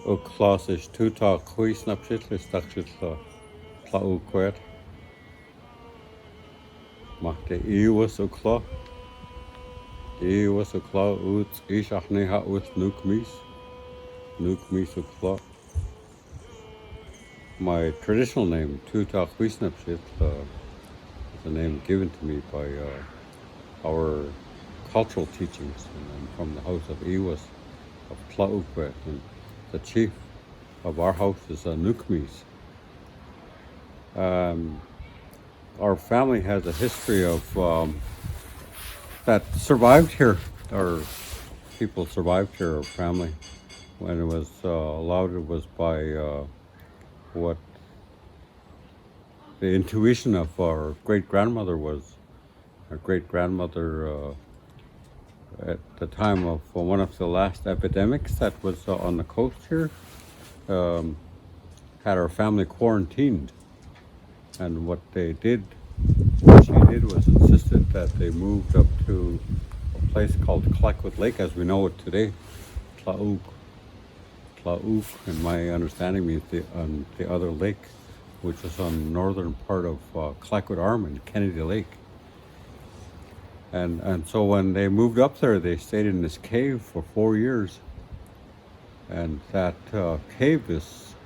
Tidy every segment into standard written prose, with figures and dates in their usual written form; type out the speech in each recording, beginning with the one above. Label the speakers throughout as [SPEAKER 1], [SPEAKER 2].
[SPEAKER 1] ó chlás is tútá chuis na psit is dachsit Tla-o-qui-aht. Mach de IISAAK ó chlá. IISAAK ó chlá út isach neha út Nuu-chah-nulth. Nuu-chah-nulth ó chlá. My traditional name, Tútá chuis na psit, is a name given to me by our cultural teachings, and I'm from the house of Iwas of Tla-ouk, and the chief of our house is Nuu-chah-nulth. Our family has a history of that survived here. Our people survived here, our family. When it was allowed, it was by what the intuition of our great-grandmother was. Our great-grandmother, at the time of one of the last epidemics that was on the coast here, had our family quarantined. And what she did was insisted that they moved up to a place called Clackwood Lake, as we know it today, Tla-ouk. Tla-ouk, in my understanding, means the other lake, which is on the northern part of Clackwood Arm and Kennedy Lake. And so when they moved up there, they stayed in this cave for 4 years. And that cave is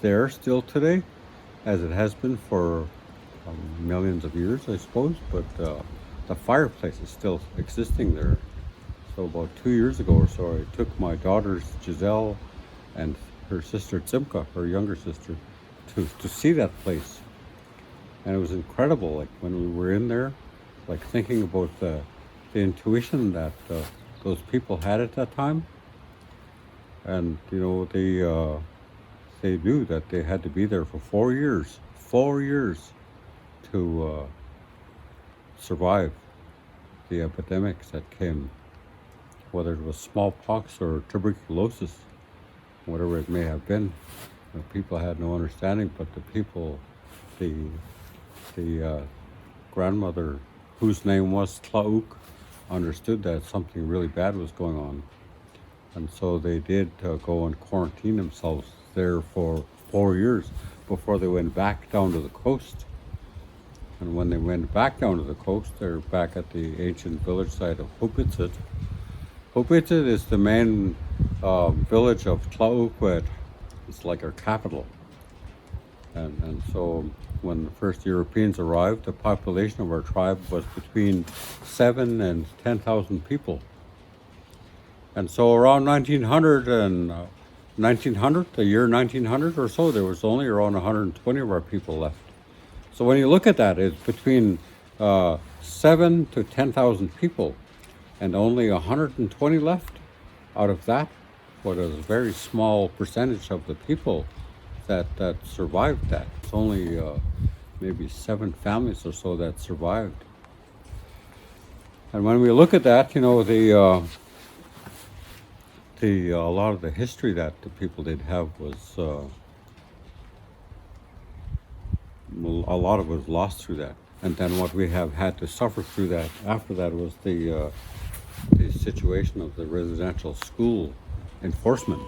[SPEAKER 1] there still today, as it has been for millions of years, I suppose. But the fireplace is still existing there. So about 2 years ago or so, I took my daughters, Giselle, and her sister, Tsimka, her younger sister, to see that place. And it was incredible, like when we were in there, like thinking about the intuition that those people had at that time. And, you know, they knew that they had to be there for 4 years to survive the epidemics that came, whether it was smallpox or tuberculosis, whatever it may have been. You know, people had no understanding, but the people, the grandmother, whose name was Tla-ouk, understood that something really bad was going on. And so they did go and quarantine themselves there for 4 years before they went back down to the coast. And when they went back down to the coast, they're back at the ancient village site of IISAAK. IISAAK is the main village of Tla-ouk. It's like our capital. And so when the first Europeans arrived, the population of our tribe was between 7,000 and 10,000 people. And so around 1900, the year 1900 or so, there was only around 120 of our people left. So when you look at that, it's between 7,000 to 10,000 people, and only 120 left. Out of that, what is a very small percentage of the people that survived that. It's only maybe 7 families or so that survived. And when we look at that, you know, a lot of the history that the people did have was a lot of it was lost through that. And then what we have had to suffer through that after that was the situation of the residential school enforcement.